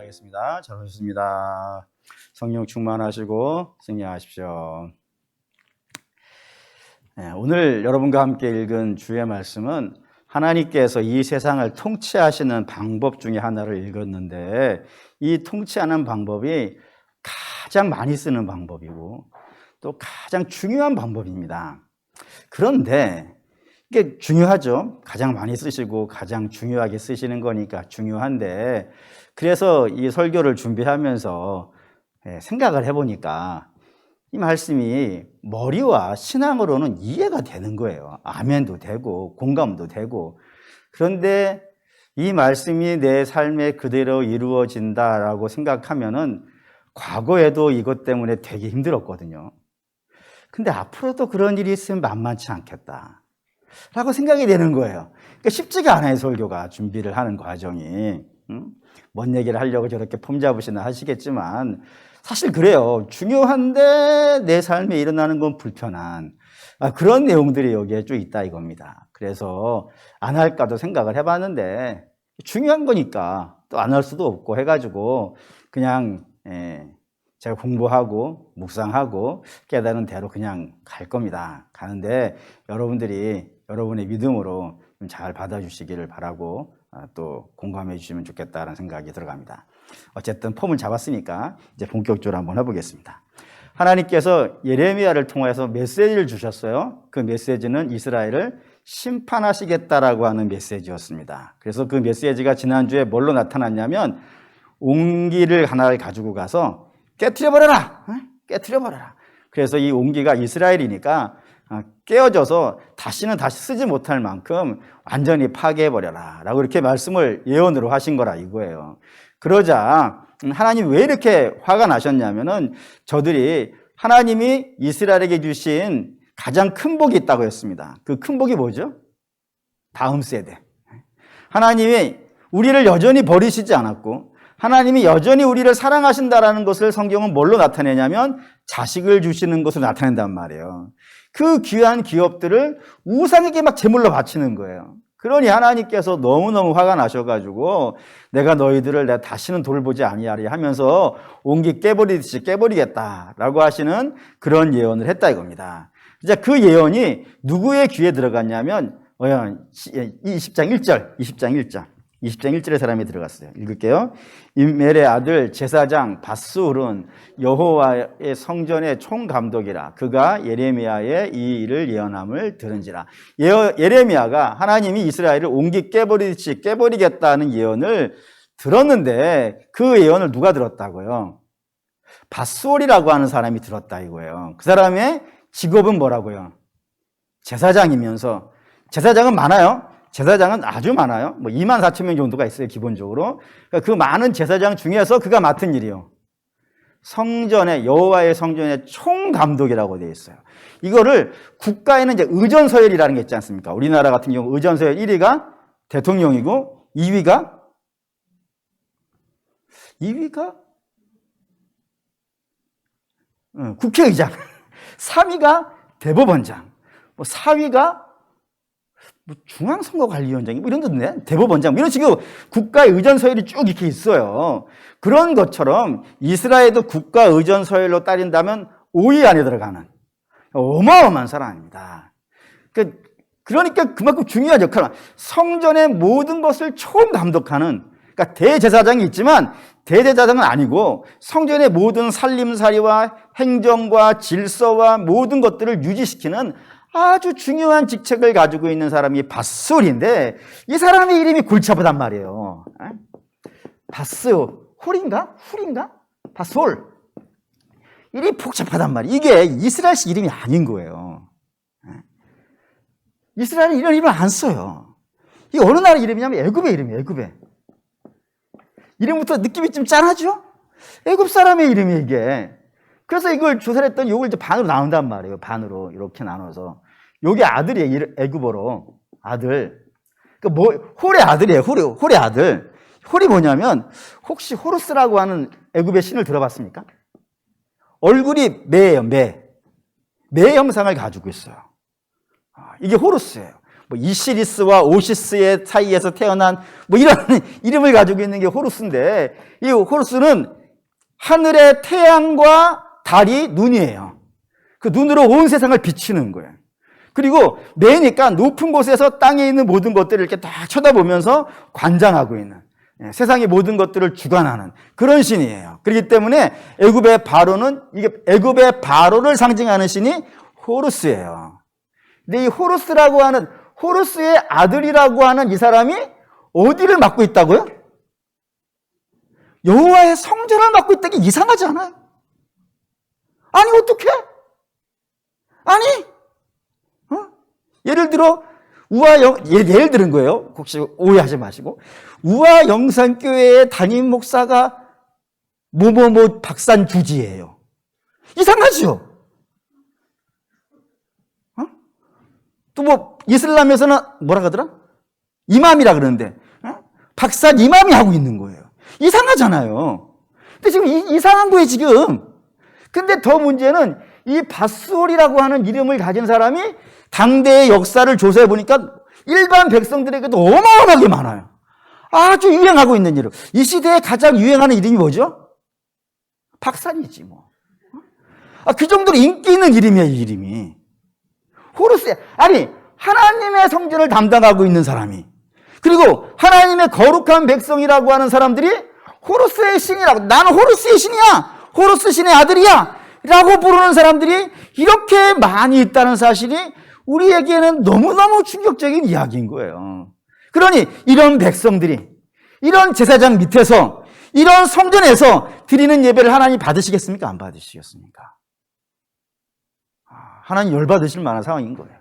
기도하겠습니다. 잘 오셨습니다. 성령 충만하시고 승리하십시오. 오늘 여러분과 함께 읽은 주의 말씀은 하나님께서 이 세상을 통치하시는 방법 중에 하나를 읽었는데, 이 통치하는 방법이 가장 많이 쓰는 방법이고 또 가장 중요한 방법입니다. 그런데 이게 중요하죠. 가장 많이 쓰시고 가장 중요하게 쓰시는 거니까 중요한데, 그래서 이 설교를 준비하면서 생각을 해보니까 이 말씀이 머리와 신앙으로는 이해가 되는 거예요. 아멘도 되고 공감도 되고. 그런데 이 말씀이 내 삶에 그대로 이루어진다라고 생각하면은 과거에도 이것 때문에 되게 힘들었거든요. 근데 앞으로도 그런 일이 있으면 만만치 않겠다 라고 생각이 되는 거예요. 그러니까 쉽지가 않아요, 설교가 준비를 하는 과정이. 뭔 얘기를 하려고 저렇게 폼 잡으시나 하시겠지만 사실 그래요. 중요한데 내 삶에 일어나는 건 불편한 그런 내용들이 여기에 쭉 있다 이겁니다. 그래서 안 할까도 생각을 해봤는데 중요한 거니까 또 안 할 수도 없고 해가지고 그냥 제가 공부하고 묵상하고 깨달은 대로 그냥 갈 겁니다. 가는데 여러분들이 여러분의 믿음으로 좀 잘 받아주시기를 바라고 또 공감해 주시면 좋겠다는 생각이 들어갑니다. 어쨌든 폼을 잡았으니까 이제 본격적으로 한번 해보겠습니다. 하나님께서 예레미야를 통해서 메시지를 주셨어요. 그 메시지는 이스라엘을 심판하시겠다라고 하는 메시지였습니다. 그래서 그 메시지가 지난주에 뭘로 나타났냐면 옹기를 하나를 가지고 가서 깨트려버려라! 깨트려버려라! 그래서 이 옹기가 이스라엘이니까 깨어져서 다시는 다시 쓰지 못할 만큼 완전히 파괴해버려라 라고 이렇게 말씀을 예언으로 하신 거라 이거예요. 그러자 하나님이 왜 이렇게 화가 나셨냐면은 저들이 하나님이 이스라엘에게 주신 가장 큰 복이 있다고 했습니다. 그 큰 복이 뭐죠? 다음 세대. 하나님이 우리를 여전히 버리시지 않았고 하나님이 여전히 우리를 사랑하신다라는 것을 성경은 뭘로 나타내냐면 자식을 주시는 것으로 나타낸단 말이에요. 그 귀한 기업들을 우상에게 막 제물로 바치는 거예요. 그러니 하나님께서 너무너무 화가 나셔가지고 내가 너희들을 내가 다시는 돌보지 아니하리 하면서 옹기 깨버리듯이 깨버리겠다라고 하시는 그런 예언을 했다 이겁니다. 이제 그 예언이 누구의 귀에 들어갔냐면 20장 1절의 사람이 들어갔어요. 읽을게요. 임멜의 아들 제사장 밧스울은 여호와의 성전의 총감독이라. 그가 예레미야의 이 일을 예언함을 들은지라. 예레미야가 하나님이 이스라엘을 옹기 깨버리듯이 깨버리겠다는 예언을 들었는데 그 예언을 누가 들었다고요? 밧스울이라고 하는 사람이 들었다 이거예요. 그 사람의 직업은 뭐라고요? 제사장이면서, 제사장은 많아요. 제사장은 아주 많아요. 24,000명 정도가 있어요, 기본적으로. 그러니까 그 많은 제사장 중에서 그가 맡은 일이요. 성전의, 여호와의 성전의 총감독이라고 되어 있어요. 이거를 국가에는 이제 의전서열이라는 게 있지 않습니까? 우리나라 같은 경우 의전서열 1위가 대통령이고 2위가 국회의장, 3위가 대법원장, 4위가 중앙선거관리위원장, 이런 데인데, 대법원장, 이런 식으로 국가의 의전서열이 쭉 이렇게 있어요. 그런 것처럼 이스라엘도 국가 의전서열로 따진다면 5위 안에 들어가는 어마어마한 사람입니다. 그러니까 그만큼 중요한 역할을, 성전의 모든 것을 총감독하는, 그러니까 대제사장이 있지만 대제사장은 아니고 성전의 모든 살림살이와 행정과 질서와 모든 것들을 유지시키는 아주 중요한 직책을 가지고 있는 사람이 밧스울인데 이 사람의 이름이 골치 아프단 말이에요. 밧스홀인가? 훌인가? 밧스홀. 이름이 복잡하단 말이에요. 이게 이스라엘식 이름이 아닌 거예요. 이스라엘은 이런 이름을 안 써요. 이게 어느 나라 이름이냐면 애굽의 이름이에요. 애굽의. 이름부터 느낌이 좀 짠하죠? 애굽 사람의 이름이 이게. 그래서 이걸 조사를 했더니 이걸 이제 반으로 나눈단 말이에요. 반으로 이렇게 나눠서. 요게 아들이에요. 애굽어로. 아들. 홀의 아들이에요. 홀의 아들. 홀이 뭐냐면 혹시 호루스라고 하는 애굽의 신을 들어봤습니까? 얼굴이 매예요. 매. 매 형상을 가지고 있어요. 이게 호루스예요. 뭐 이시리스와 오시스의 사이에서 태어난 뭐 이런 이름을 가지고 있는 게 호루스인데, 이 호루스는 하늘의 태양과 달이 눈이에요. 그 눈으로 온 세상을 비치는 거예요. 그리고 매니까 높은 곳에서 땅에 있는 모든 것들을 이렇게 딱 쳐다보면서 관장하고 있는, 세상의 모든 것들을 주관하는 그런 신이에요. 그렇기 때문에 애굽의 바로는, 이게 애굽의 바로를 상징하는 신이 호루스예요. 근데 이 호루스라고 하는, 호루스의 아들이라고 하는 이 사람이 어디를 맡고 있다고요? 여호와의 성전을 맡고 있다는 게 이상하지 않아요? 아니 어떡해? 아니 예를 들어 예를 들은 거예요. 혹시 오해하지 마시고, 우아 영산교회의 담임 목사가 뭐뭐뭐 박산 주지예요. 이상하죠? 또 뭐 이슬람에서는 뭐라 그러더라? 이맘이라 그러는데 박산 이맘이 하고 있는 거예요. 이상하잖아요. 근데 지금 이상한 거예요 지금. 근데 더 문제는 이 밧솔이라고 하는 이름을 가진 사람이 당대의 역사를 조사해 보니까 일반 백성들에게도 어마어마하게 많아요. 아주 유행하고 있는 이름. 이 시대에 가장 유행하는 이름이 뭐죠? 박산이지 뭐. 그 정도로 인기 있는 이름이에요, 이 이름이. 호루스. 아니, 하나님의 성전을 담당하고 있는 사람이, 그리고 하나님의 거룩한 백성이라고 하는 사람들이 호루스의 신이라고, 나는 호루스의 신이야, 호루스 신의 아들이야 라고 부르는 사람들이 이렇게 많이 있다는 사실이 우리에게는 너무너무 충격적인 이야기인 거예요. 그러니 이런 백성들이 이런 제사장 밑에서 이런 성전에서 드리는 예배를 하나님 받으시겠습니까? 안 받으시겠습니까? 하나님 열받으실 만한 상황인 거예요.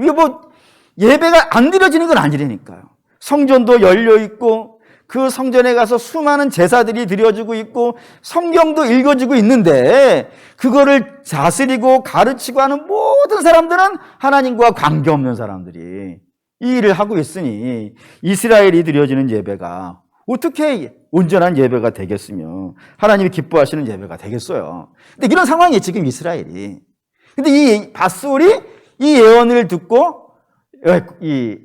이게 뭐 예배가 안 드려지는 건 아니라니까요. 성전도 열려 있고 그 성전에 가서 수많은 제사들이 드려지고 있고 성경도 읽어지고 있는데, 그거를 다스리고 가르치고 하는 모든 사람들은 하나님과 관계없는 사람들이 이 일을 하고 있으니 이스라엘이 드려지는 예배가 어떻게 온전한 예배가 되겠으며 하나님이 기뻐하시는 예배가 되겠어요. 근데 이런 상황이에요 지금 이스라엘이. 근데 이 밧솔이 이 예언을 듣고 이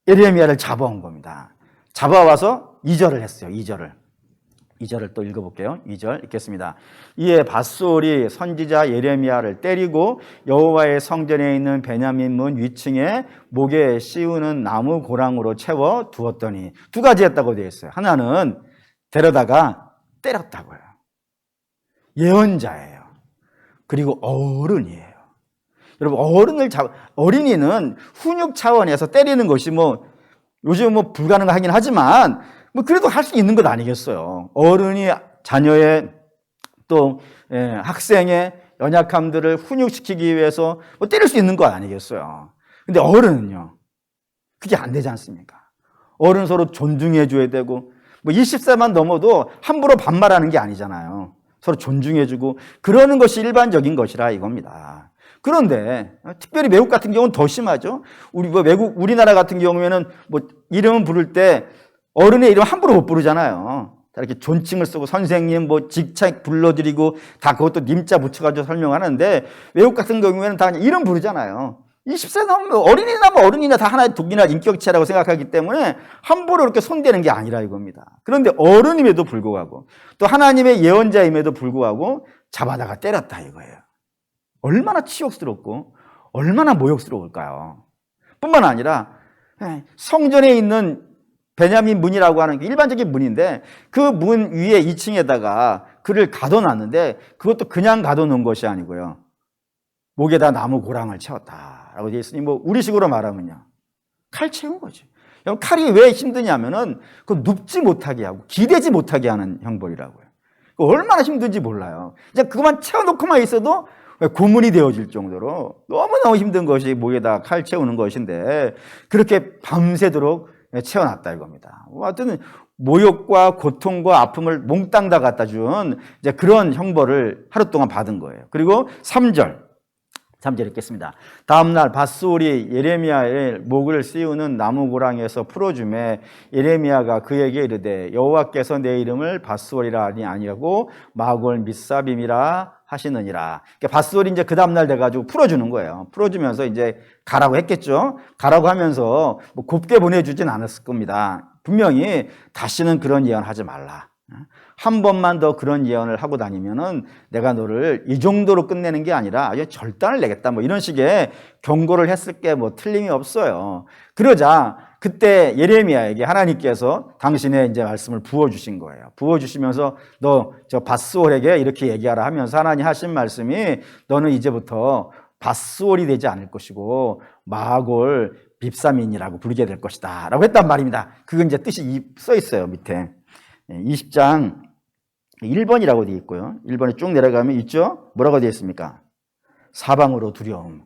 예레미야를 잡아온 겁니다. 잡아와서 2절을 했어요. 2절을 또 읽어볼게요. 2절 읽겠습니다. 이에 밧솔이 선지자 예레미야를 때리고 여호와의 성전에 있는 베냐민 문 위층에 목에 씌우는 나무 고랑으로 채워 두었더니, 두 가지 했다고 되어 있어요. 하나는 데려다가 때렸다고요. 예언자예요. 그리고 어른이에요. 여러분, 어린이는 훈육 차원에서 때리는 것이 요즘 불가능하긴 하지만 그래도 할 수 있는 것 아니겠어요. 어른이 자녀의 또 학생의 연약함들을 훈육시키기 위해서 때릴 수 있는 것 아니겠어요. 근데 어른은요, 그게 안 되지 않습니까? 어른 서로 존중해 줘야 되고, 20세만 넘어도 함부로 반말하는 게 아니잖아요. 서로 존중해 주고 그러는 것이 일반적인 것이라 이겁니다. 그런데 특별히 외국 같은 경우는 더 심하죠. 우리나라 같은 경우에는 이름을 부를 때 어른의 이름 함부로 못 부르잖아요. 이렇게 존칭을 쓰고 선생님, 직책 불러드리고 다 그것도 님자 붙여가지고 설명하는데, 외국 같은 경우에는 다 그냥 이름 부르잖아요. 20세 넘으면 어린이나 어른이나 다 하나의 독이나 인격체라고 생각하기 때문에 함부로 이렇게 손대는 게 아니라 이겁니다. 그런데 어른임에도 불구하고 또 하나님의 예언자임에도 불구하고 잡아다가 때렸다 이거예요. 얼마나 치욕스럽고 얼마나 모욕스러울까요? 뿐만 아니라 성전에 있는 베냐민 문이라고 하는 게 일반적인 문인데, 그 문 위에 2층에다가 그를 가둬놨는데, 그것도 그냥 가둬놓은 것이 아니고요, 목에다 나무 고랑을 채웠다라고 되어 있으니 우리식으로 말하면요, 칼 채운 거죠. 칼이 왜 힘드냐면은 그 눕지 못하게 하고 기대지 못하게 하는 형벌이라고요. 얼마나 힘든지 몰라요. 이제 그것만 채워놓고만 있어도 고문이 되어질 정도로 너무너무 힘든 것이 목에다 칼 채우는 것인데, 그렇게 밤새도록 채워놨다 이겁니다. 하여튼 모욕과 고통과 아픔을 몽땅 다 갖다 준 이제 그런 형벌을 하루 동안 받은 거예요. 그리고 3절 읽겠습니다. 다음날 밧솔이 예레미야의 목을 씌우는 나무 고랑에서 풀어주매 예레미야가 그에게 이르되 여호와께서 내 이름을 밧솔이라 하니 아니하고 마골 밋사빔이라 하시느니라. 그러니까 밧솔이 이제 그 다음날 돼가지고 풀어주는 거예요. 풀어주면서 이제 가라고 했겠죠. 가라고 하면서 뭐 곱게 보내주진 않았을 겁니다. 분명히 다시는 그런 예언 하지 말라. 한 번만 더 그런 예언을 하고 다니면은 내가 너를 이 정도로 끝내는 게 아니라 아주 절단을 내겠다. 뭐 이런 식의 경고를 했을 게 뭐 틀림이 없어요. 그러자 그때 예레미야에게 하나님께서 당신의 이제 말씀을 부어주신 거예요. 부어주시면서 너 저 밧솔에게 이렇게 얘기하라 하면서 하나님 하신 말씀이 너는 이제부터 밧솔이 되지 않을 것이고 마골 빕사민이라고 부르게 될 것이다 라고 했단 말입니다. 그건 이제 뜻이 써 있어요. 밑에 20장 1번이라고 되어 있고요. 1번에 쭉 내려가면 있죠. 뭐라고 되어 있습니까? 사방으로 두려움.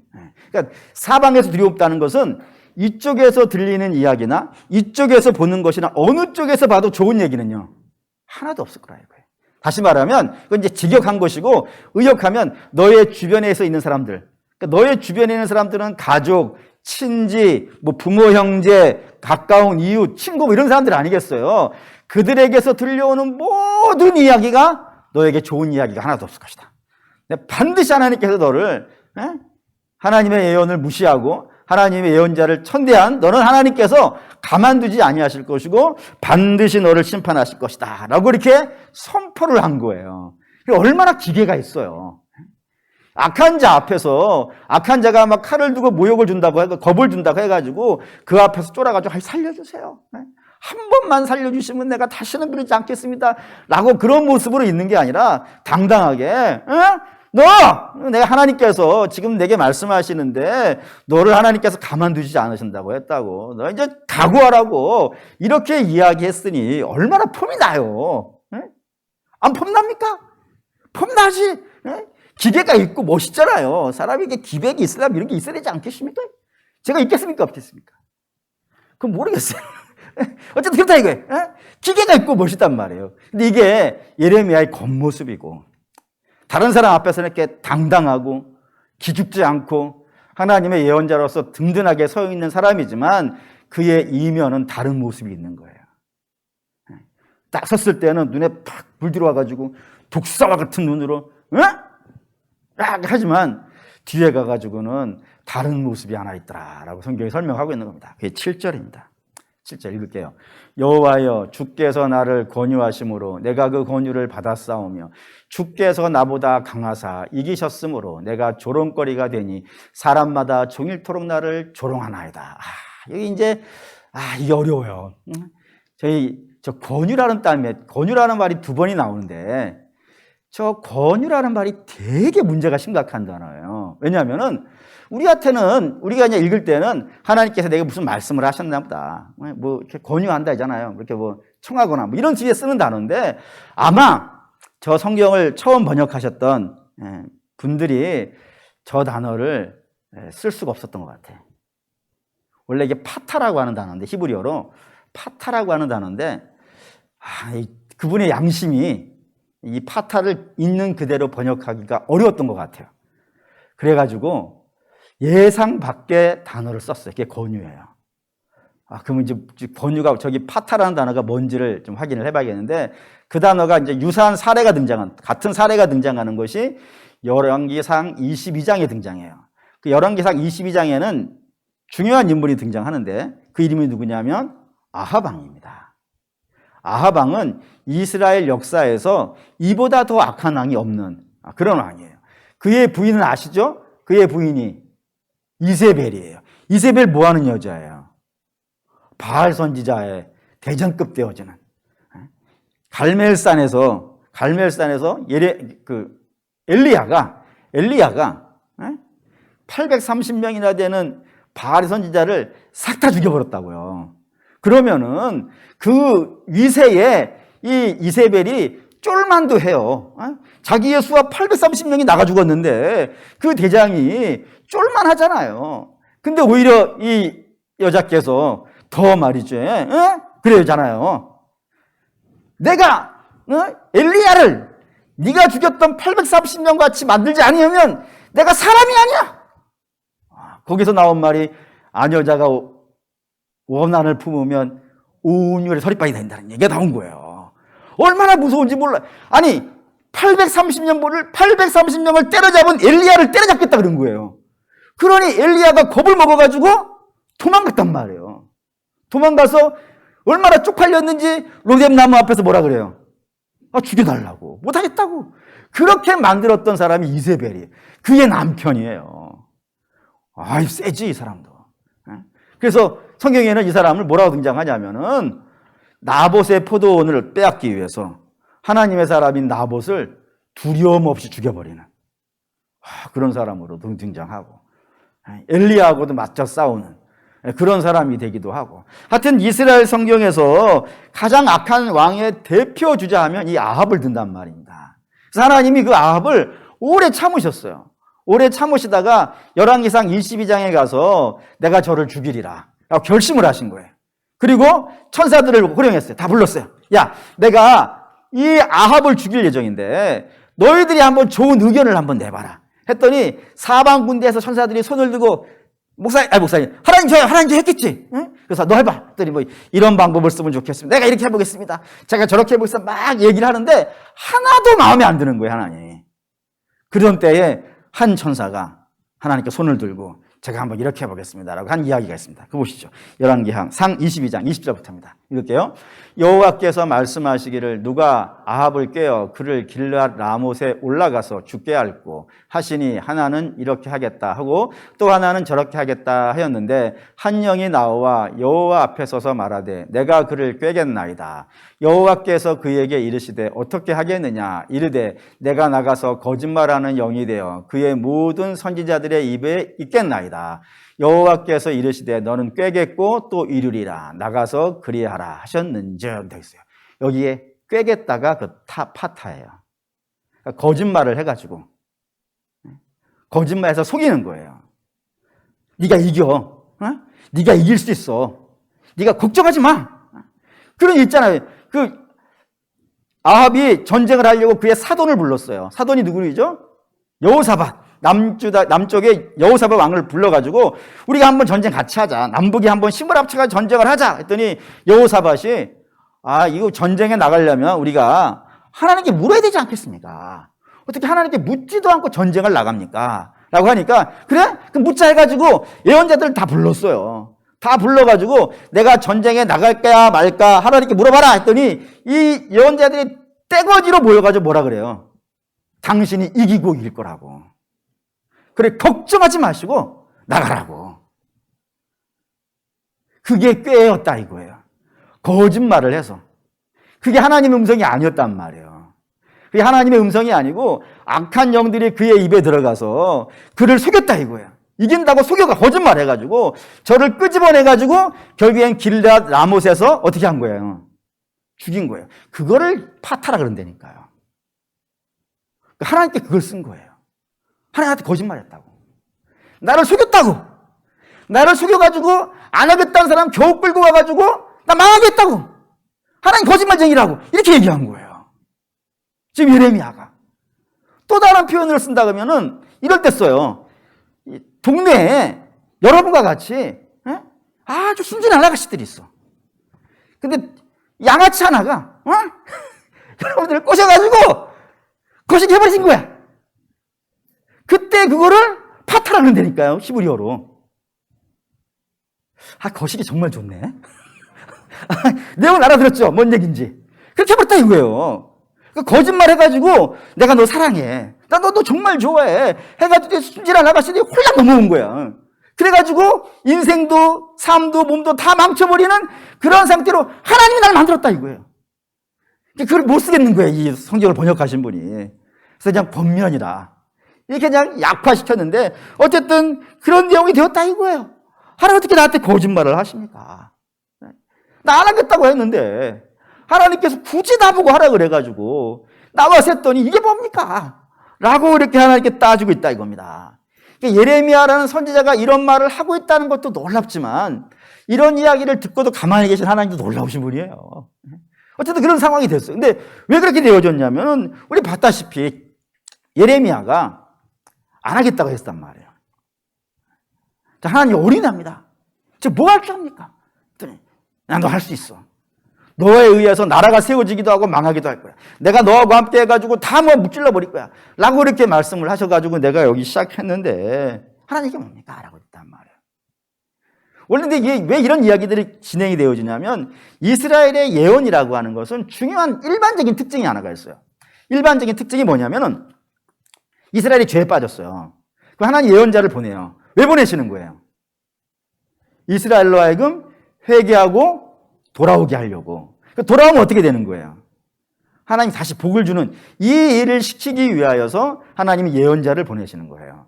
그러니까 사방에서 두려웠다는 것은 이쪽에서 들리는 이야기나 이쪽에서 보는 것이나 어느 쪽에서 봐도 좋은 얘기는요 하나도 없을 거라 이거예요. 다시 말하면 그건 이제 직역한 것이고, 의역하면 너의 주변에서 있는 사람들, 그러니까 너의 주변에 있는 사람들은 가족, 친지, 뭐 부모, 형제, 가까운 이웃, 친구 뭐 이런 사람들 아니겠어요. 그들에게서 들려오는 모든 이야기가 너에게 좋은 이야기가 하나도 없을 것이다. 반드시 하나님께서 너를 하나님의 예언을 무시하고 하나님의 예언자를 천대한 너는 하나님께서 가만두지 아니하실 것이고 반드시 너를 심판하실 것이다 라고 이렇게 선포를 한 거예요. 얼마나 기계가 있어요. 악한 자 앞에서 악한 자가 막 칼을 두고 모욕을 준다고 해서 겁을 준다고 해가지고 그 앞에서 쫄아가지고 살려주세요. 한 번만 살려주시면 내가 다시는 그러지 않겠습니다 라고 그런 모습으로 있는 게 아니라 당당하게 내가 하나님께서 지금 내게 말씀하시는데 너를 하나님께서 가만두지 않으신다고 했다고, 너 이제 각오하라고 이렇게 이야기했으니 얼마나 폼이 나요. 안 폼납니까? 폼나지. 기계가 있고 멋있잖아요. 사람에게 기백이 있으려면 이런 게 있어야 되지 않겠습니까? 제가 있겠습니까? 없겠습니까? 그건 모르겠어요. 어쨌든 그렇다 이거예요. 기계가 있고 멋있단 말이에요. 근데 이게 예레미야의 겉모습이고, 다른 사람 앞에서는 이렇게 당당하고 기죽지 않고 하나님의 예언자로서 든든하게 서 있는 사람이지만 그의 이면은 다른 모습이 있는 거예요. 딱 섰을 때는 눈에 팍 불 들어와가지고 독사와 같은 눈으로 하지만 뒤에 가가지고는 다른 모습이 하나 있더라라고 성경이 설명하고 있는 겁니다. 그게 7절입니다. 7절 읽을게요. 여호와여, 주께서 나를 권유하심으로 내가 그 권유를 받았사오며 주께서 나보다 강하사 이기셨으므로 내가 조롱거리가 되니 사람마다 종일토록 나를 조롱하나이다. 여기 이제 이게 어려워요. 저 권유라는 말이 두 번이 나오는데 저 권유라는 말이 되게 문제가 심각한 단어예요. 왜냐하면은 우리한테는, 우리가 그냥 읽을 때는 하나님께서 내게 무슨 말씀을 하셨나 보다, 뭐 이렇게 권유한다 하잖아요. 이렇게 뭐 청하거나 뭐 이런 뒤에 쓰는 단어인데, 아마 저 성경을 처음 번역하셨던 분들이 저 단어를 쓸 수가 없었던 것 같아요. 원래 이게 파타라고 하는 단어인데, 히브리어로 파타라고 하는 단어인데, 그분의 양심이 이 파타를 있는 그대로 번역하기가 어려웠던 것 같아요. 그래가지고 예상 밖의 단어를 썼어요. 그게 권유예요. 그러면 이제 권유가, 저기 파타라는 단어가 뭔지를 좀 확인을 해봐야겠는데, 그 단어가 이제 유사한 사례가 같은 사례가 등장하는 것이 열왕기상 22장에 등장해요. 그 열왕기상 22장에는 중요한 인물이 등장하는데 그 이름이 누구냐면 아하방입니다. 아하방은 이스라엘 역사에서 이보다 더 악한 왕이 없는 그런 왕이에요. 그의 부인은 아시죠? 그의 부인이 이세벨이에요. 이세벨 뭐 하는 여자예요? 바알 선지자의 대장급 되어지는, 갈멜산에서 엘리야가 830명이나 되는 바알 선지자를 싹 다 죽여버렸다고요. 그러면은 그 위세에 이 이세벨이 쫄만도 해요. 자기의 수하 830명이 나가 죽었는데 그 대장이 쫄만하잖아요. 근데 오히려 이 여자께서 더 말이죠. 그러잖아요. 내가 엘리야를 네가 죽였던 830명 같이 만들지 않으면 내가 사람이 아니야. 거기서 나온 말이, 아녀자가 원한을 품으면 온유의 서리방이 된다는 얘기가 나온 거예요. 얼마나 무서운지 몰라. 아니, 830명을 때려잡은 엘리야를 때려잡겠다 그런 거예요. 그러니 엘리야가 겁을 먹어가지고 도망갔단 말이에요. 도망가서 얼마나 쪽팔렸는지 로뎀 나무 앞에서 뭐라 그래요? 죽여달라고. 못하겠다고. 그렇게 만들었던 사람이 이세벨이 그의 남편이에요. 세지 이 사람도. 그래서 성경에는 이 사람을 뭐라고 등장하냐면은 나봇의 포도원을 빼앗기 위해서 하나님의 사람인 나봇을 두려움 없이 죽여버리는 그런 사람으로 등장하고 엘리야하고도 맞서 싸우는 그런 사람이 되기도 하고, 하여튼 이스라엘 성경에서 가장 악한 왕의 대표 주자 하면 이 아합을 든단 말입니다. 그래서 하나님이 그 아합을 오래 참으셨어요. 오래 참으시다가 열왕기상 22장에 가서 내가 저를 죽이리라 라고 결심을 하신 거예요. 그리고 천사들을 호령했어요. 다 불렀어요. 야, 내가 이 아합을 죽일 예정인데 너희들이 한번 좋은 의견을 한번 내봐라 했더니 사방 군대에서 천사들이 손을 들고 목사님, 하나님 저 했겠지? 응? 그래서 너 해봐. 했더니 뭐 이런 방법을 쓰면 좋겠습니다. 내가 이렇게 해보겠습니다. 제가 저렇게 해보겠습니다. 막 얘기를 하는데 하나도 마음에 안 드는 거예요, 하나님. 그런 때에 한 천사가 하나님께 손을 들고 제가 한번 이렇게 해보겠습니다 라고 한 이야기가 있습니다. 그거 보시죠. 열왕기상 상 22장 20절부터입니다. 읽을게요. 여호와께서 말씀하시기를 누가 아합을 깨어 그를 길르앗 라못에 올라가서 죽게 앓고 하시니 하나는 이렇게 하겠다 하고 또 하나는 저렇게 하겠다 하였는데 한 영이 나와 여호와 앞에 서서 말하되 내가 그를 꾀겠나이다. 여호와께서 그에게 이르시되 어떻게 하겠느냐 이르되 내가 나가서 거짓말하는 영이 되어 그의 모든 선지자들의 입에 있겠나이다. 여호와께서 이르시되 너는 꾀겠고 또 이루리라. 나가서 그리하라 하셨는즉 되어 있어요. 여기에 꾀겠다가 그 파타예요. 그러니까 거짓말을 해가지고 거짓말해서 속이는 거예요. 네가 이겨. 네가 이길 수 있어. 네가 걱정하지 마. 그런 일 있잖아요. 그 아합이 전쟁을 하려고 그의 사돈을 불렀어요. 사돈이 누구이죠? 여호사밧. 남쪽에 여호사밧 왕을 불러가지고 우리가 한번 전쟁 같이 하자. 남북이 한번 힘을 합쳐가지고 전쟁을 하자. 했더니 여호사밧이 이거 전쟁에 나가려면 우리가 하나님께 물어야 되지 않겠습니까? 어떻게 하나님께 묻지도 않고 전쟁을 나갑니까? 라고 하니까 그래? 그럼 묻자 해가지고 예언자들 다 불렀어요. 다 불러가지고 내가 전쟁에 나갈까 말까 하나님께 물어봐라 했더니 이 예언자들이 떼거지로 모여가지고 뭐라 그래요? 당신이 이기고 이길 거라고. 그래, 걱정하지 마시고 나가라고. 그게 꾀였다 이거예요. 거짓말을 해서. 그게 하나님의 음성이 아니었단 말이에요. 그게 하나님의 음성이 아니고 악한 영들이 그의 입에 들어가서 그를 속였다 이거예요. 이긴다고 속여가 거짓말해가지고 저를 끄집어내가지고 결국엔 길르앗 라못에서 어떻게 한 거예요? 죽인 거예요. 그거를 파타라 그런다니까요. 하나님께 그걸 쓴 거예요. 하나님한테 거짓말했다고. 나를 속였다고. 나를 속여가지고 안 하겠다는 사람 겨우 끌고 와가지고 나 망하겠다고. 하나님 거짓말쟁이라고 이렇게 얘기한 거예요. 지금 예레미야가. 또 다른 표현을 쓴다 그러면은 이럴 때 써요. 동네에 여러분과 같이 아주 순진한 아가씨들이 있어. 근데 양아치 하나가 여러분들을 꼬셔가지고 거시기 해버리신 거야. 그때 그거를 파타라 그런다니까요. 히브리어로. 거시기 정말 좋네. 내용을 알아들었죠? 뭔 얘기인지. 그렇게 해버렸다 이거예요. 거짓말 해가지고 내가 너 사랑해. 나 너 정말 좋아해. 해가지고 순진한 아가씨들이 홀랑 넘어온 거야. 그래가지고 인생도 삶도 몸도 다 망쳐버리는 그런 상태로 하나님이 나를 만들었다 이거예요. 그걸 못 쓰겠는 거예요. 이 성경을 번역하신 분이. 그래서 그냥 권면이라. 이렇게 그냥 약화시켰는데 어쨌든 그런 내용이 되었다 이거예요. 하나님 어떻게 나한테 거짓말을 하십니까? 나 안 하겠다고 했는데 하나님께서 굳이 나보고 하라 그래가지고 나와서 했더니 이게 뭡니까? 라고 이렇게 하나님께 따지고 있다 이겁니다. 예레미야라는 선지자가 이런 말을 하고 있다는 것도 놀랍지만 이런 이야기를 듣고도 가만히 계신 하나님도 놀라우신 분이에요. 어쨌든 그런 상황이 됐어요. 근데 왜 그렇게 되어졌냐면 우리 봤다시피 예레미야가 안 하겠다고 했단 말이에요. 자, 하나님이 어린애입니다. 뭐 할 줄 압니까? 너 할 수 있어. 너에 의해서 나라가 세워지기도 하고 망하기도 할 거야. 내가 너하고 함께 해가지고 다 뭐 무찔러 버릴 거야. 라고 이렇게 말씀을 하셔가지고 내가 여기 시작했는데 하나님 이게 뭡니까? 라고 했단 말이에요. 원래 근데 이게 왜 이런 이야기들이 진행이 되어지냐면 이스라엘의 예언이라고 하는 것은 중요한 일반적인 특징이 하나가 있어요. 일반적인 특징이 뭐냐면은 이스라엘이 죄에 빠졌어요. 그럼 하나님 예언자를 보내요. 왜 보내시는 거예요? 이스라엘로 하여금 회개하고 돌아오게 하려고. 돌아오면 어떻게 되는 거예요? 하나님 다시 복을 주는 이 일을 시키기 위하여서 하나님이 예언자를 보내시는 거예요.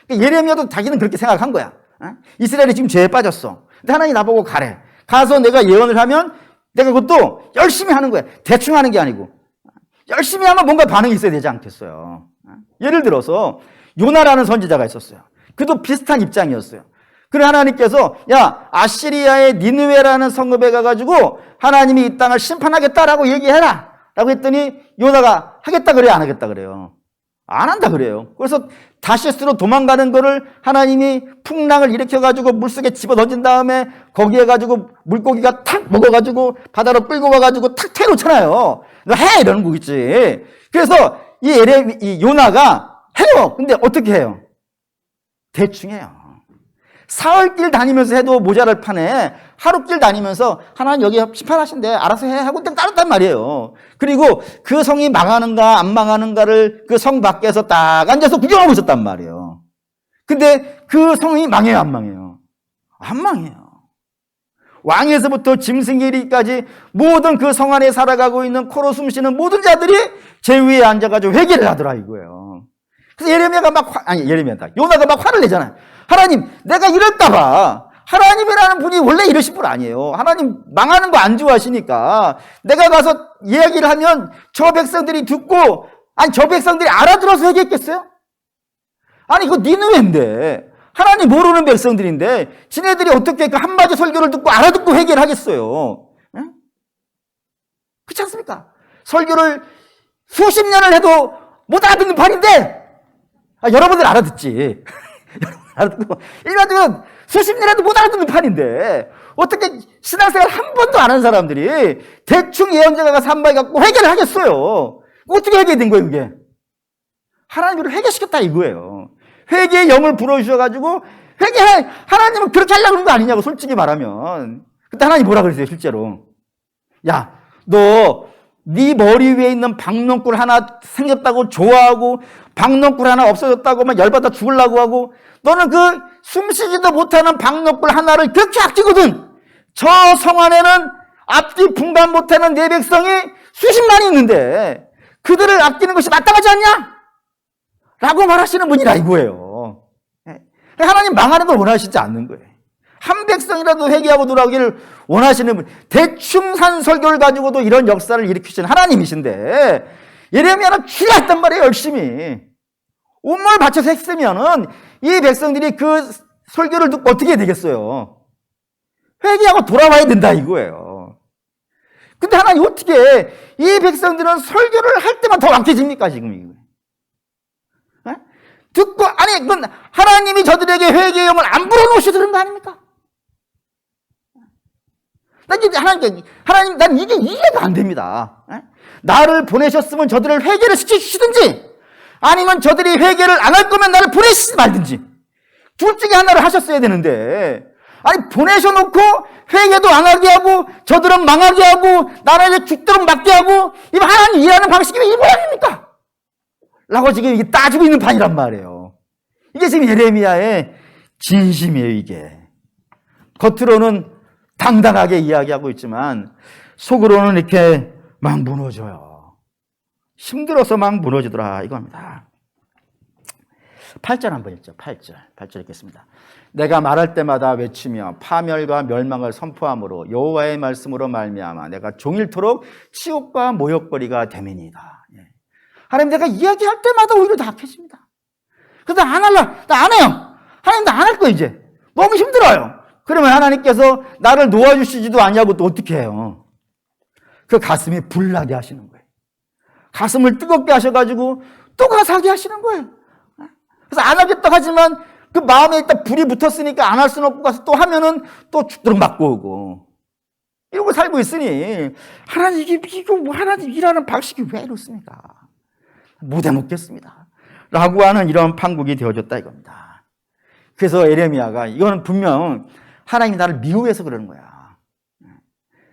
예레미야도 자기는 그렇게 생각한 거야. 이스라엘이 지금 죄에 빠졌어. 근데 하나님 나보고 가래. 가서 내가 예언을 하면 내가 그것도 열심히 하는 거야. 대충 하는 게 아니고. 열심히 하면 뭔가 반응이 있어야 되지 않겠어요. 예를 들어서 요나라는 선지자가 있었어요. 그도 비슷한 입장이었어요. 그래 하나님께서 야 아시리아의 니느웨라는 성읍에 가가지고 하나님이 이 땅을 심판하겠다라고 얘기해라 라고 했더니 요나가 하겠다 그래요 안 하겠다 그래요? 안 한다 그래요. 그래서 다시스로 도망가는 거를 하나님이 풍랑을 일으켜가지고 물속에 집어던진 다음에 거기에 가지고 물고기가 탁 먹어가지고 바다로 끌고 와가지고 탁 태놓잖아요. 너 해! 이러는 거겠지. 그래서 이 요나가 해요. 근데 어떻게 해요? 대충 해요. 사흘길 다니면서 해도 모자랄 판에 하루길 다니면서 하나님 여기 심판하신대 알아서 해 하고 딱 따랐단 말이에요. 그리고 그 성이 망하는가 안 망하는가를 그 성 밖에서 딱 앉아서 구경하고 있었단 말이에요. 근데 그 성이 망해요 안 망해요? 안 망해요. 왕에서부터 짐승에 이르기까지 모든 그 성 안에 살아가고 있는 코로 숨쉬는 모든 자들이 제 위에 앉아가지고 회개를 하더라 이거예요. 그래서 요나가 막 화를 내잖아요. 하나님, 내가 이럴까봐. 하나님이라는 분이 원래 이러신 분 아니에요. 하나님 망하는 거 안 좋아하시니까. 내가 가서 이야기를 하면 저 백성들이 듣고, 아니, 저 백성들이 알아들어서 회개했겠어요? 아니, 이거 니느웨인데. 하나님 모르는 백성들인데, 지네들이 어떻게 그 한마디 설교를 듣고 알아듣고 회개를 하겠어요? 네? 그렇지 않습니까? 설교를 수십 년을 해도 못 알아듣는 판인데, 여러분들 알아듣지. 알아듣고, 일반적으로 수십 년에도 못 알아듣는 판인데, 어떻게 신앙생활 한 번도 안 한 사람들이 대충 예언자가 가서 한 마디 갖고 회개를 하겠어요? 어떻게 회개된 거예요, 그게? 하나님을 회개시켰다 이거예요. 회개의 영을 불어주셔가지고, 회개해! 하나님은 그렇게 하려고 그런 거 아니냐고, 솔직히 말하면. 그때 하나님 뭐라 그랬어요, 실제로? 야, 너, 네 머리 위에 있는 박넝쿨 하나 생겼다고 좋아하고, 박넝쿨 하나 없어졌다고 막 열받아 죽으려고 하고, 너는 그 숨쉬지도 못하는 박넝쿨 하나를 그렇게 아끼거든. 저 성 안에는 앞뒤 분간 못하는 내 백성이 수십만이 있는데 그들을 아끼는 것이 마땅하지 않냐? 라고 말하시는 분이라 이거예요. 하나님 망하는 걸 원하시지 않는 거예요. 한 백성이라도 회개하고 돌아오기를 원하시는 분. 대충 산 설교를 가지고도 이런 역사를 일으키시는 하나님이신데 예레미야는 취했단 말이에요. 열심히. 온몸을 바쳐서 했으면은 이 백성들이 그 설교를 듣고 어떻게 해야 되겠어요? 회개하고 돌아와야 된다 이거예요. 근데 하나님 어떻게 이 백성들은 설교를 할 때만 더 약해집니까 지금 이거? 듣고 아니 그건 하나님이 저들에게 회개의 영을 안 불어넣으셔서 그런 거 아닙니까? 하나님 난 이게 이해가 안 됩니다. 나를 보내셨으면 저들을 회개를 시키시든지 아니면 저들이 회개를 안 할 거면 나를 보내시지 말든지 둘 중에 하나를 하셨어야 되는데 아니 보내셔놓고 회개도 안 하게 하고 저들은 망하게 하고 나라에 죽도록 맞게 하고 이 하나님 일하는 방식이 이 모양입니까? 라고 지금 이게 따지고 있는 판이란 말이에요. 이게 지금 예레미야의 진심이에요. 이게 겉으로는 당당하게 이야기하고 있지만 속으로는 이렇게 막 무너져요. 힘들어서 막 무너지더라 이겁니다. 8절 한번 읽죠. 8절 읽겠습니다. 내가 말할 때마다 외치며 파멸과 멸망을 선포함으로 여호와의 말씀으로 말미암아 내가 종일토록 치욕과 모욕거리가 되매니이다. 하나님 내가 이야기할 때마다 오히려 더 악해집니다. 그래서 나 안 해요. 하나님 나 안 할 거예요 이제. 너무 힘들어요. 그러면 하나님께서 나를 놓아주시지도 않냐고 또 어떻게 해요? 그 가슴이 불나게 하시는 거예요. 가슴을 뜨겁게 하셔가지고 또 가서 하게 하시는 거예요. 그래서 안 하겠다 하지만 그 마음에 일단 불이 붙었으니까 안 할 수는 없고 가서 또 하면은 또 죽도록 맞고 오고. 이러고 살고 있으니 하나님 이거 뭐 하나님 일하는 방식이 왜 이렇습니까? 못 해먹겠습니다 라고 하는 이런 판국이 되어졌다 이겁니다. 그래서 에레미야가 이거는 분명 하나님이 나를 미워해서 그러는 거야.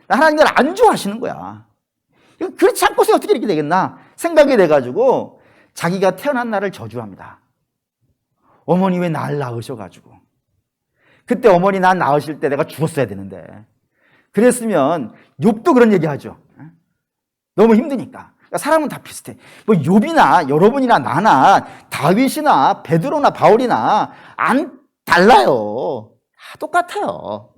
하나님 나를 안 좋아하시는 거야. 그렇지 않고서 어떻게 이렇게 되겠나 생각이 돼가지고 자기가 태어난 날을 저주합니다. 어머니 왜 날 낳으셔가지고 그때 어머니 난 낳으실 때 내가 죽었어야 되는데 그랬으면 욥도 그런 얘기하죠. 너무 힘드니까. 그러니까 사람은 다 비슷해. 뭐 욥이나 여러분이나 나나 다윗이나 베드로나 바울이나 안 달라요. 다 똑같아요.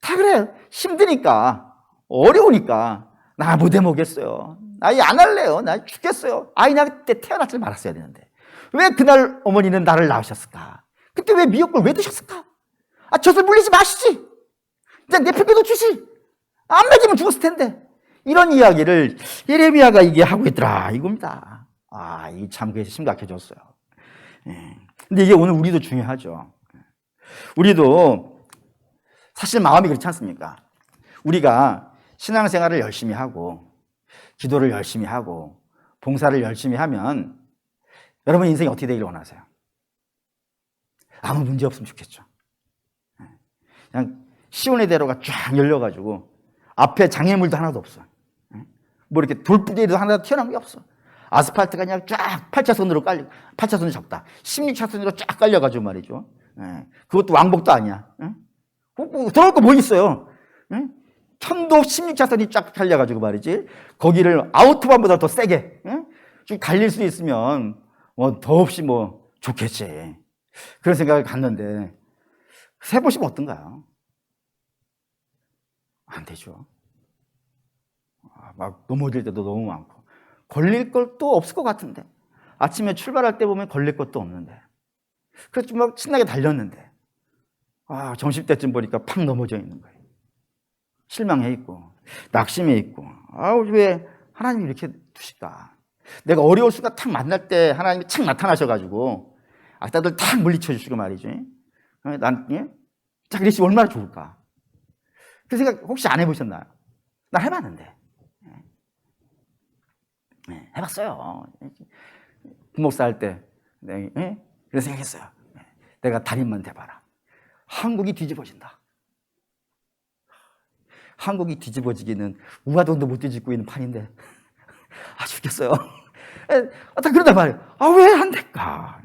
다 그래. 힘드니까 어려우니까 나 못 해먹겠어요. 나 안 할래요. 나 죽겠어요. 아이 나 그때 태어나지 말았어야 되는데 왜 그날 어머니는 나를 낳으셨을까? 그때 왜 미역국을 왜 드셨을까? 젖을 물리지 마시지. 그냥 내 표 주시. 안 먹이면 죽었을 텐데. 이런 이야기를 예레미야가 이게 하고 있더라 이겁니다. 이 참 그게 심각해졌어요. 근데 이게 오늘 우리도 중요하죠. 우리도 사실 마음이 그렇지 않습니까? 우리가 신앙생활을 열심히 하고 기도를 열심히 하고 봉사를 열심히 하면 여러분 인생이 어떻게 되기를 원하세요? 아무 문제 없으면 좋겠죠. 그냥 시온의 대로가 쫙 열려가지고 앞에 장애물도 하나도 없어. 뭐 이렇게 돌부리도 하나 튀어나온 게 없어. 아스팔트가 그냥 쫙 8차선으로 깔리고 8차선이 적다. 16차선으로 쫙 깔려가지고 말이죠. 그것도 왕복도 아니야. 들어올 거 뭐 있어요? 천도 16차선이 쫙 달려가지고 말이지. 거기를 아우토반보다 더 세게 쭉 달릴 수 있으면 뭐 더없이 뭐 좋겠지. 그런 생각을 갖는데 해보시면 어떤가요? 안 되죠. 막 넘어질 때도 너무 많고 걸릴 것도 없을 것 같은데 아침에 출발할 때 보면 걸릴 것도 없는데 그래서 막 신나게 달렸는데 점심때쯤 보니까 팍 넘어져 있는 거예요. 실망해 있고 낙심해 있고 왜 하나님이 이렇게 두실까? 내가 어려울 수가 탁 만날 때 하나님이 착 나타나셔가지고 악당들 탁 물리쳐 주시고 말이지. 자 그랬으면 얼마나 좋을까? 그 생각 혹시 안 해보셨나요? 나 해봤는데. 해봤어요. 부목사 할 때 그런 생각했어요. 내가 달인만 돼봐라. 한국이 뒤집어진다. 한국이 뒤집어지기는 우아동도 못 뒤집고 있는 판인데 죽겠어요. 다 그러단 말이에요. 왜 안 될까?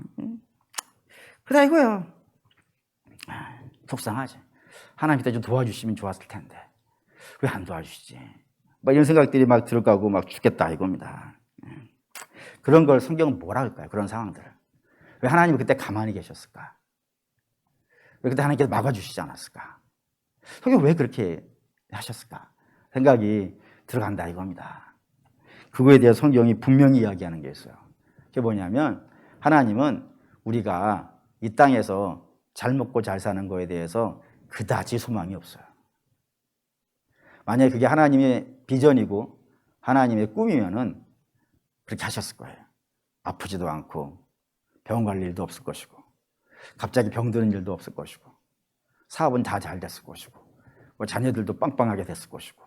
그래 이거야. 속상하지. 하나님 그때 좀 도와주시면 좋았을 텐데 왜 안 도와주시지? 막 이런 생각들이 막 들어가고 막 죽겠다 이겁니다. 그런 걸 성경은 뭐라 할까요? 그런 상황들을. 왜 하나님은 그때 가만히 계셨을까? 왜 그때 하나님께서 막아주시지 않았을까? 성경 왜 그렇게 하셨을까? 생각이 들어간다 이겁니다. 그거에 대해 성경이 분명히 이야기하는 게 있어요. 그게 뭐냐면 하나님은 우리가 이 땅에서 잘 먹고 잘 사는 거에 대해서 그다지 소망이 없어요. 만약에 그게 하나님의 비전이고 하나님의 꿈이면은 그렇게 하셨을 거예요. 아프지도 않고 병원 갈 일도 없을 것이고 갑자기 병드는 일도 없을 것이고 사업은 다 잘 됐을 것이고 뭐 자녀들도 빵빵하게 됐을 것이고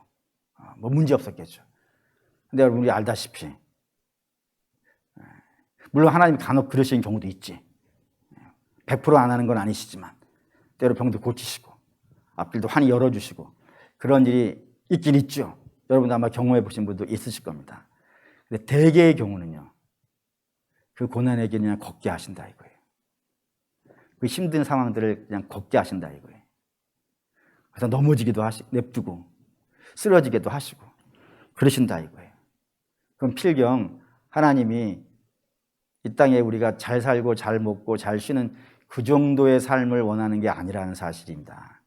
뭐 문제 없었겠죠. 근데 여러분 우리 알다시피 물론 하나님이 간혹 그러시는 경우도 있지. 100%안 하는 건 아니시지만 때로 병도 고치시고 앞길도 환히 열어주시고 그런 일이 있긴 있죠. 여러분도 아마 경험해 보신 분도 있으실 겁니다. 근데 대개의 경우는요. 그 고난에게 그냥 걷게 하신다 이거예요. 그 힘든 상황들을 그냥 걷게 하신다 이거예요. 그래서 넘어지기도 하시고 냅두고 쓰러지기도 하시고 그러신다 이거예요. 그럼 필경 하나님이 이 땅에 우리가 잘 살고 잘 먹고 잘 쉬는 그 정도의 삶을 원하는 게 아니라는 사실입니다.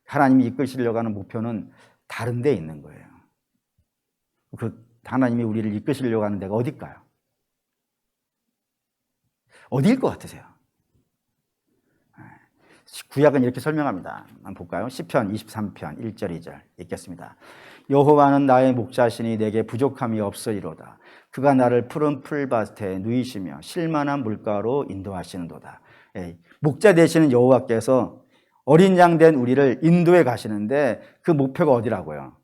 하나님이 이끄시려고 하는 목표는 다른 데 있는 거예요. 그 하나님이 우리를 이끄시려고 하는 데가 어딜까요? 어디일 것 같으세요? 구약은 이렇게 설명합니다. 한번 볼까요? 시편 23편 1절 2절 읽겠습니다. 여호와는 나의 목자시니 내게 부족함이 없으리로다. 그가 나를 푸른 풀밭에 누이시며 실만한 물가로 인도하시는도다. 목자 되시는 여호와께서 어린 양 된 우리를 인도해 가시는데 그 목표가 어디라고요?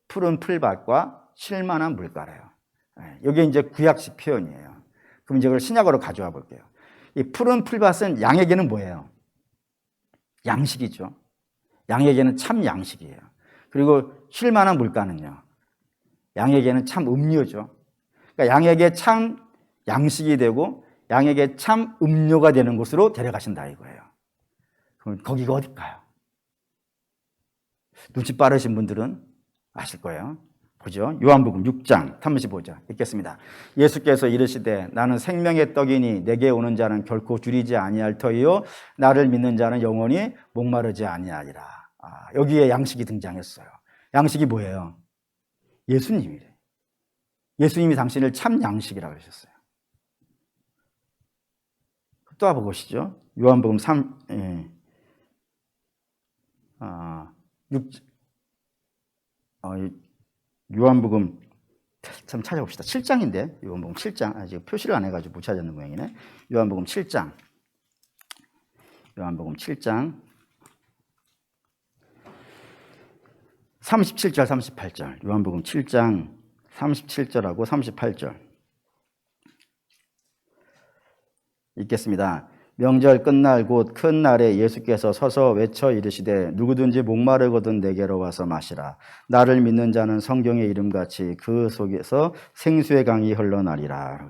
푸른 풀밭과 쉴만한 물가래요. 이게 이제 구약식 표현이에요. 그럼 이제 그걸 신약으로 가져와 볼게요. 이 푸른 풀밭은 양에게는 뭐예요? 양식이죠. 양에게는 참 양식이에요. 그리고 쉴만한 물가는요, 양에게는 참 음료죠. 그러니까 양에게 참 양식이 되고 양에게 참 음료가 되는 곳으로 데려가신다 이거예요. 그럼 거기가 어딜까요? 눈치 빠르신 분들은 아실 거예요. 보죠. 요한복음 6장 35절 읽겠습니다. 예수께서 이르시되 나는 생명의 떡이니 내게 오는 자는 결코 줄이지 아니할 터이요 나를 믿는 자는 영원히 목마르지 아니하리라. 여기에 양식이 등장했어요. 양식이 뭐예요? 예수님이래. 예수님이 당신을 참 양식이라고 하셨어요. 또 보시죠. 요한복음 6 요한복음 참 찾아봅시다. 7장인데 요한복음 7장 아직 표시를 안 해가지고 못 찾았는 모양이네. 요한복음 7장 37절 38절 요한복음 7장 37절하고 38절 읽겠습니다. 명절 끝날 곧 큰 날에 예수께서 서서 외쳐 이르시되 누구든지 목마르거든 내게로 와서 마시라. 나를 믿는 자는 성경의 이름같이 그 속에서 생수의 강이 흘러나리라.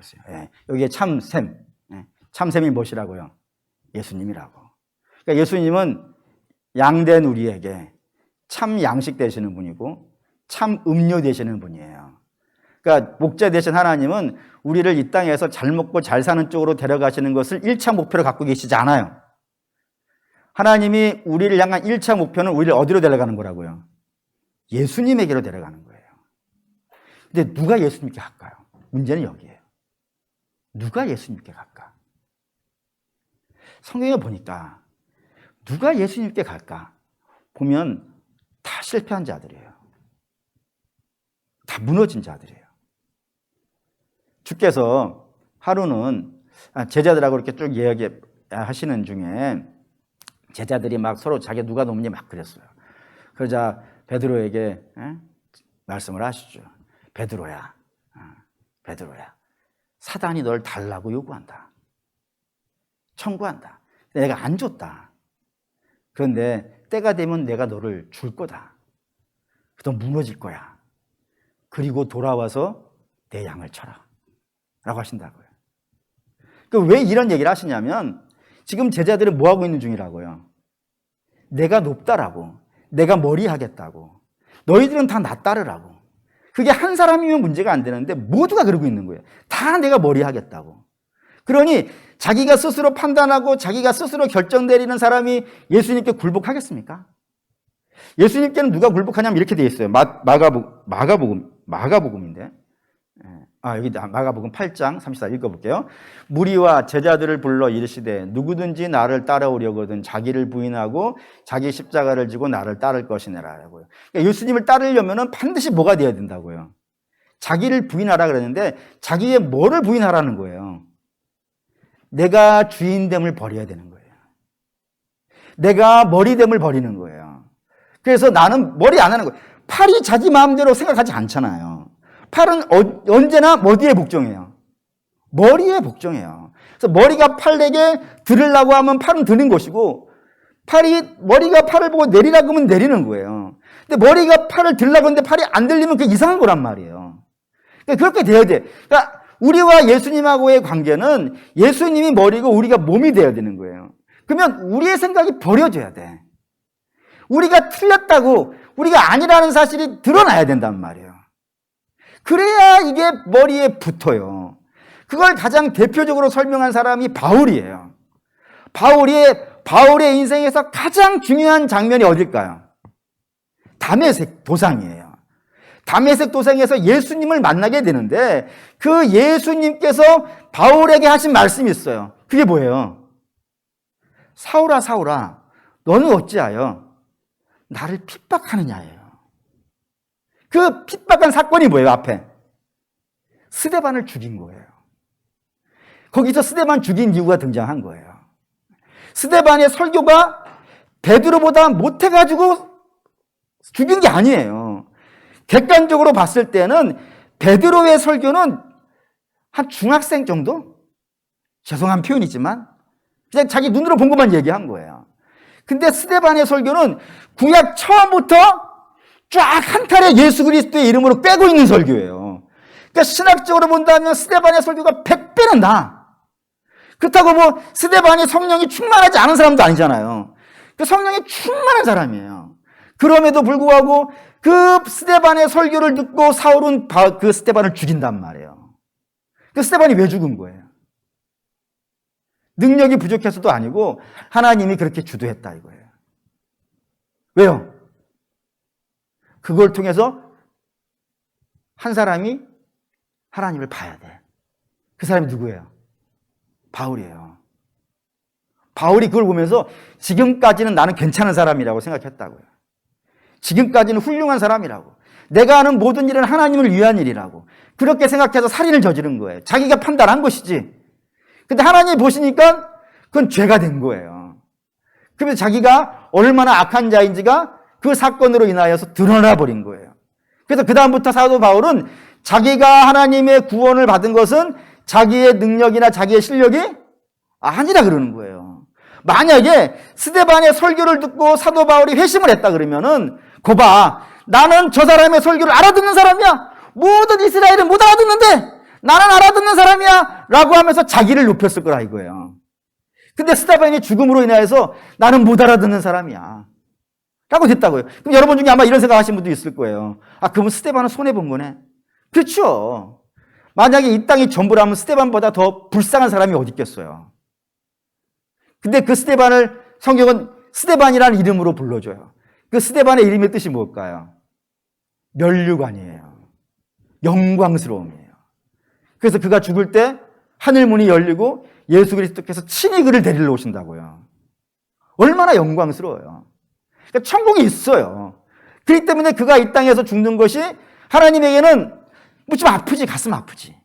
여기에 참샘, 참샘이 무엇이라고요? 예수님이라고. 그러니까 예수님은 양된 우리에게 참 양식 되시는 분이고 참 음료 되시는 분이에요. 그러니까 목자 되신 하나님은 우리를 이 땅에서 잘 먹고 잘 사는 쪽으로 데려가시는 것을 1차 목표로 갖고 계시지 않아요. 하나님이 우리를 향한 1차 목표는 우리를 어디로 데려가는 거라고요? 예수님에게로 데려가는 거예요. 근데 누가 예수님께 갈까요? 문제는 여기에요. 누가 예수님께 갈까? 성경에 보니까 누가 예수님께 갈까? 보면 다 실패한 자들이에요. 다 무너진 자들이에요. 주께서 하루는 제자들하고 이렇게 쭉 이야기하시는 중에 제자들이 막 서로 자기 누가 높니 막 그랬어요. 그러자 베드로에게 말씀을 하시죠. 베드로야, 사단이 널 달라고 요구한다. 청구한다. 내가 안 줬다. 그런데 때가 되면 내가 너를 줄 거다. 너 무너질 거야. 그리고 돌아와서 내 양을 쳐라. 라고 하신다고요. 왜 이런 얘기를 하시냐면 지금 제자들은 뭐 하고 있는 중이라고요? 내가 높다라고, 내가 머리 하겠다고, 너희들은 다 나 따르라고. 그게 한 사람이면 문제가 안 되는데 모두가 그러고 있는 거예요. 다 내가 머리 하겠다고. 그러니 자기가 스스로 판단하고 자기가 스스로 결정 내리는 사람이 예수님께 굴복하겠습니까? 예수님께는 누가 굴복하냐면 이렇게 되어 있어요. 마가복음인데. 여기 마가복음 8장 34 읽어볼게요. 무리와 제자들을 불러 이르시되 누구든지 나를 따라오려거든 자기를 부인하고 자기 십자가를 지고 나를 따를 것이니라고요. 그러니까 예수님을 따르려면 반드시 뭐가 되어야 된다고요? 자기를 부인하라 그랬는데 자기의 뭐를 부인하라는 거예요? 내가 주인됨을 버려야 되는 거예요. 내가 머리됨을 버리는 거예요. 그래서 나는 머리 안 하는 거예요. 팔이 자기 마음대로 생각하지 않잖아요. 팔은 언제나 어디에 복종해요? 머리에 복종해요. 그래서 머리가 팔에게 들으려고 하면 팔은 드는 것이고 머리가 팔을 보고 내리라고 하면 내리는 거예요. 근데 머리가 팔을 들으려고 하는데 팔이 안 들리면 그게 이상한 거란 말이에요. 그러니까 그렇게 돼야 돼. 그러니까 우리와 예수님하고의 관계는 예수님이 머리고 우리가 몸이 돼야 되는 거예요. 그러면 우리의 생각이 버려져야 돼. 우리가 틀렸다고, 우리가 아니라는 사실이 드러나야 된단 말이에요. 그래야 이게 머리에 붙어요. 그걸 가장 대표적으로 설명한 사람이 바울이에요. 바울의 인생에서 가장 중요한 장면이 어딜까요? 다메섹 도상이에요. 다메섹 도상에서 예수님을 만나게 되는데 그 예수님께서 바울에게 하신 말씀이 있어요. 그게 뭐예요? 사울아, 사울아, 너는 어찌하여 나를 핍박하느냐예요. 그 핍박한 사건이 뭐예요, 앞에? 스데반을 죽인 거예요. 거기서 스데반 죽인 이유가 등장한 거예요. 스데반의 설교가 베드로보다 못해가지고 죽인 게 아니에요. 객관적으로 봤을 때는 베드로의 설교는 한 중학생 정도? 죄송한 표현이지만 그냥 자기 눈으로 본 것만 얘기한 거예요. 근데 스데반의 설교는 구약 처음부터 쫙 한 칼에 예수 그리스도의 이름으로 빼고 있는 설교예요. 그러니까 신학적으로 본다면 스데반의 설교가 100배는 나. 그렇다고 뭐 스데반이 성령이 충만하지 않은 사람도 아니잖아요. 그 성령이 충만한 사람이에요. 그럼에도 불구하고 그 스데반의 설교를 듣고 사울은 그 스데반을 죽인단 말이에요. 그 스데반이 왜 죽은 거예요? 능력이 부족해서도 아니고 하나님이 그렇게 주도했다 이거예요. 왜요? 그걸 통해서 한 사람이 하나님을 봐야 돼. 그 사람이 누구예요? 바울이에요. 바울이 그걸 보면서 지금까지는 나는 괜찮은 사람이라고 생각했다고요. 지금까지는 훌륭한 사람이라고. 내가 하는 모든 일은 하나님을 위한 일이라고. 그렇게 생각해서 살인을 저지른 거예요. 자기가 판단한 것이지. 근데 하나님이 보시니까 그건 죄가 된 거예요. 그래서 자기가 얼마나 악한 자인지가 그 사건으로 인하여서 드러나 버린 거예요. 그래서 그다음부터 사도 바울은 자기가 하나님의 구원을 받은 것은 자기의 능력이나 자기의 실력이 아니라 그러는 거예요. 만약에 스데반의 설교를 듣고 사도 바울이 회심을 했다 그러면은 거봐, 나는 저 사람의 설교를 알아듣는 사람이야. 모든 이스라엘은 못 알아듣는데 나는 알아듣는 사람이야 라고 하면서 자기를 높였을 거라 이거예요. 근데 스데반의 죽음으로 인하여서 나는 못 알아듣는 사람이야 라고 됐다고요. 그럼 여러분 중에 아마 이런 생각 하신 분도 있을 거예요. 아, 그러면 스데반은 손해본 거네. 그렇죠. 만약에 이 땅이 전부라면 스데반보다 더 불쌍한 사람이 어디 있겠어요. 근데 그 스데반을 성경은 스데반이라는 이름으로 불러줘요. 그 스데반의 이름의 뜻이 뭘까요? 면류관이에요. 영광스러움이에요. 그래서 그가 죽을 때 하늘 문이 열리고 예수 그리스도께서 친히 그를 데리러 오신다고요. 얼마나 영광스러워요. 그러니까 천국이 있어요. 그렇기 때문에 그가 이 땅에서 죽는 것이 하나님에게는 좀 아프지, 가슴 아프지.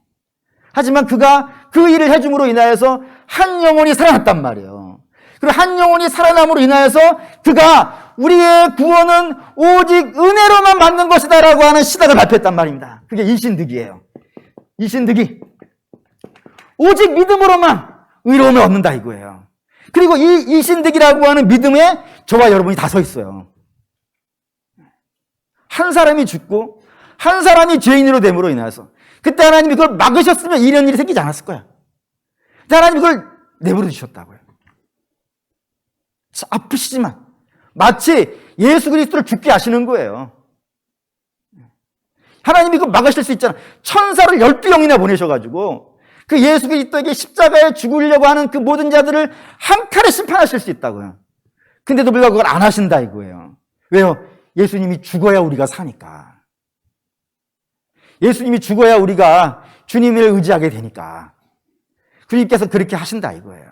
하지만 그가 그 일을 해줌으로 인하여서 한 영혼이 살아났단 말이에요. 그리고 한 영혼이 살아남으로 인하여서 그가 우리의 구원은 오직 은혜로만 받는 것이다라고 하는 시각을 발표했단 말입니다. 그게 이신득이에요. 이신득이. 오직 믿음으로만 의로움을 얻는다 이거예요. 그리고 이 이신득이라고 하는 믿음에 저와 여러분이 다 서 있어요. 한 사람이 죽고 한 사람이 죄인으로 됨으로 인해서 그때 하나님이 그걸 막으셨으면 이런 일이 생기지 않았을 거야. 근데 하나님이 그걸 내버려 두셨다고요. 아프시지만 마치 예수 그리스도를 죽게 하시는 거예요. 하나님이 그걸 막으실 수 있잖아. 천사를 12영이나 보내셔가지고 그 예수 그리스도에게 십자가에 죽으려고 하는 그 모든 자들을 한 칼에 심판하실 수 있다고요. 근데도 불구하고 그걸 안 하신다 이거예요. 왜요? 예수님이 죽어야 우리가 사니까. 예수님이 죽어야 우리가 주님을 의지하게 되니까. 주님께서 그렇게 하신다 이거예요.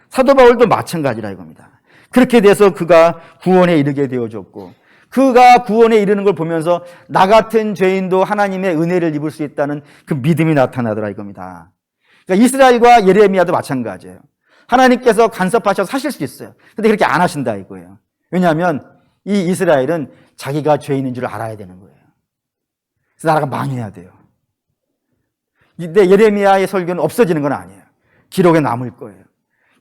사도 바울도 마찬가지라 이겁니다. 그렇게 돼서 그가 구원에 이르게 되어졌고 그가 구원에 이르는 걸 보면서 나 같은 죄인도 하나님의 은혜를 입을 수 있다는 그 믿음이 나타나더라 이겁니다. 그러니까 이스라엘과 예레미야도 마찬가지예요. 하나님께서 간섭하셔서 하실 수 있어요. 근데 그렇게 안 하신다 이거예요. 왜냐하면 이 이스라엘은 자기가 죄인인 줄 알아야 되는 거예요. 그래서 나라가 망해야 돼요. 근데 예레미야의 설교는 없어지는 건 아니에요. 기록에 남을 거예요.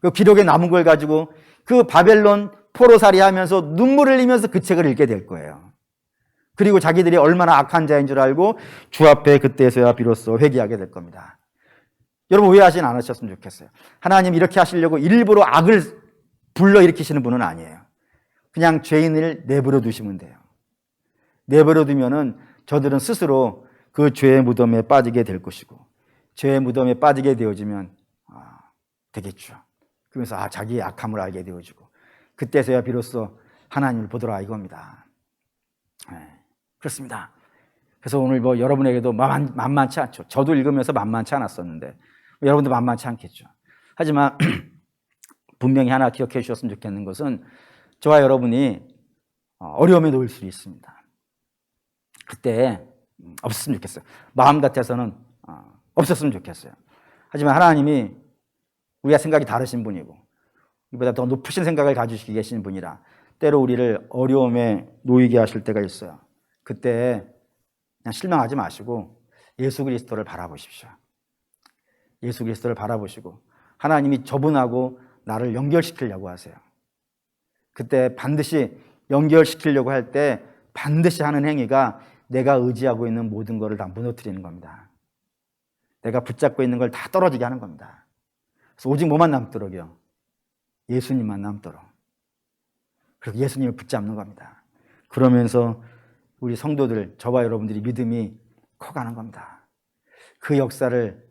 그 기록에 남은 걸 가지고 그 바벨론 포로살이 하면서 눈물을 흘리면서 그 책을 읽게 될 거예요. 그리고 자기들이 얼마나 악한 자인 줄 알고 주 앞에 그때서야 비로소 회개하게 될 겁니다. 여러분 오해하진 않으셨으면 좋겠어요. 하나님 이렇게 하시려고 일부러 악을 불러일으키시는 분은 아니에요. 그냥 죄인을 내버려 두시면 돼요. 내버려 두면은 저들은 스스로 그 죄의 무덤에 빠지게 될 것이고 죄의 무덤에 빠지게 되어지면 되겠죠. 그러면서 자기의 악함을 알게 되어지고 그때서야 비로소 하나님을 보더라 이겁니다. 그렇습니다. 그래서 오늘 뭐 여러분에게도 만만치 않죠. 저도 읽으면서 만만치 않았었는데 여러분도 만만치 않겠죠. 하지만 분명히 하나 기억해 주셨으면 좋겠는 것은 저와 여러분이 어려움에 놓일 수 있습니다. 그때 없었으면 좋겠어요. 마음 같아서는 없었으면 좋겠어요. 하지만 하나님이 우리가 생각이 다르신 분이고 이보다 더 높으신 생각을 가지시고 계신 분이라 때로 우리를 어려움에 놓이게 하실 때가 있어요. 그때 그냥 실망하지 마시고 예수 그리스도를 바라보십시오. 예수 그리스도를 바라보시고 하나님이 저분하고 나를 연결시키려고 하세요. 그때 반드시 연결시키려고 할 때 반드시 하는 행위가 내가 의지하고 있는 모든 것을 다 무너뜨리는 겁니다. 내가 붙잡고 있는 걸 다 떨어지게 하는 겁니다. 그래서 오직 뭐만 남도록이요? 예수님만 남도록. 그래서 예수님을 붙잡는 겁니다. 그러면서 우리 성도들, 저와 여러분들이 믿음이 커가는 겁니다. 그 역사를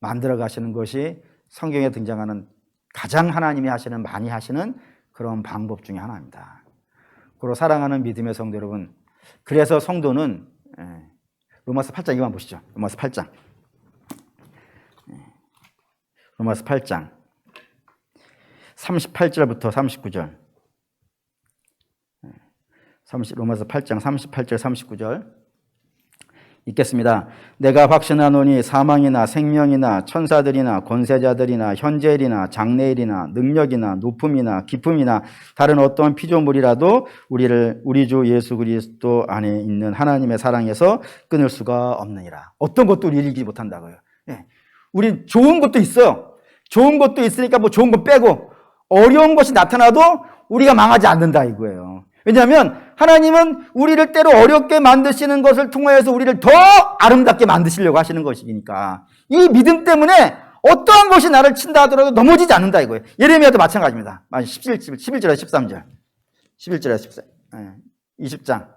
만들어 가시는 것이 성경에 등장하는 가장 하나님이 하시는, 많이 하시는 그런 방법 중에 하나입니다. 그리고 사랑하는 믿음의 성도 여러분, 그래서 성도는 로마서 8장 이만 보시죠. 로마서 8장. 로마서 8장 38절부터 39절. 로마서 8장 38절 39절 읽겠습니다. 내가 확신하노니 사망이나 생명이나 천사들이나 권세자들이나 현재일이나 장래일이나 능력이나 높음이나 깊음이나 다른 어떠한 피조물이라도 우리 주 예수 그리스도 안에 있는 하나님의 사랑에서 끊을 수가 없느니라. 어떤 것도 우리 이기지 못한다고요. 우리 좋은 것도 있어요. 좋은 것도 있으니까 뭐 좋은 거 빼고 어려운 것이 나타나도 우리가 망하지 않는다 이거예요. 왜냐하면 하나님은 우리를 때로 어렵게 만드시는 것을 통하여서 우리를 더 아름답게 만드시려고 하시는 것이니까 이 믿음 때문에 어떠한 것이 나를 친다 하더라도 넘어지지 않는다 이거예요. 예레미야도 마찬가지입니다. 11절에서 13절 11절에서 20장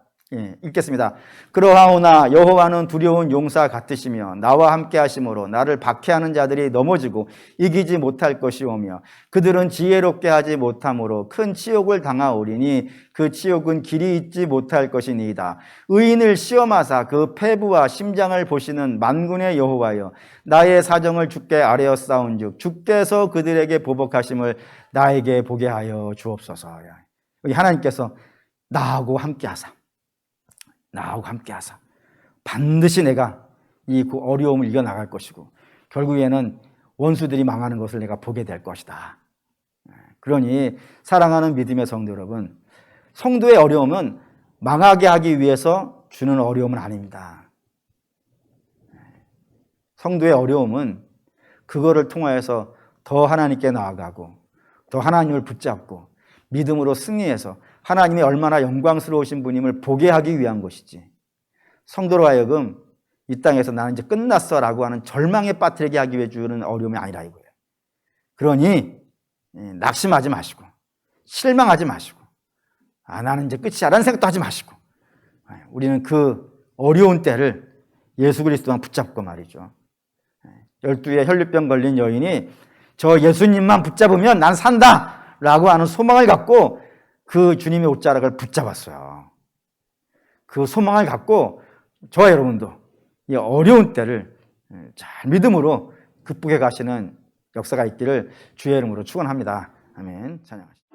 읽겠습니다. 그러하오나 여호와는 두려운 용사 같으시며 나와 함께 하심으로 나를 박해하는 자들이 넘어지고 이기지 못할 것이오며 그들은 지혜롭게 하지 못함으로 큰 치욕을 당하오리니 그 치욕은 길이 있지 못할 것이니이다. 의인을 시험하사 그 패부와 심장을 보시는 만군의 여호와여 나의 사정을 주께 아뢰었사온즉 주께서 그들에게 보복하심을 나에게 보게 하여 주옵소서. 여기 하나님께서 나하고 함께 하사 반드시 내가 이 어려움을 이겨나갈 것이고 결국에는 원수들이 망하는 것을 내가 보게 될 것이다. 그러니 사랑하는 믿음의 성도 여러분, 성도의 어려움은 망하게 하기 위해서 주는 어려움은 아닙니다. 성도의 어려움은 그거를 통하여서 더 하나님께 나아가고 더 하나님을 붙잡고 믿음으로 승리해서 하나님이 얼마나 영광스러우신 분임을 보게 하기 위한 것이지 성도로 하여금 이 땅에서 나는 이제 끝났어 라고 하는 절망에 빠뜨리게 하기 위해 주는 어려움이 아니라 이거예요. 그러니 낙심하지 마시고 실망하지 마시고 나는 이제 끝이야 라는 생각도 하지 마시고 우리는 그 어려운 때를 예수 그리스도만 붙잡고 말이죠. 12에 혈류병 걸린 여인이 저 예수님만 붙잡으면 난 산다 라고 하는 소망을 갖고 그 주님의 옷자락을 붙잡았어요. 그 소망을 갖고 저와 여러분도 이 어려운 때를 잘 믿음으로 극복해 가시는 역사가 있기를 주의 이름으로 축원합니다. 아멘. 찬양하시죠.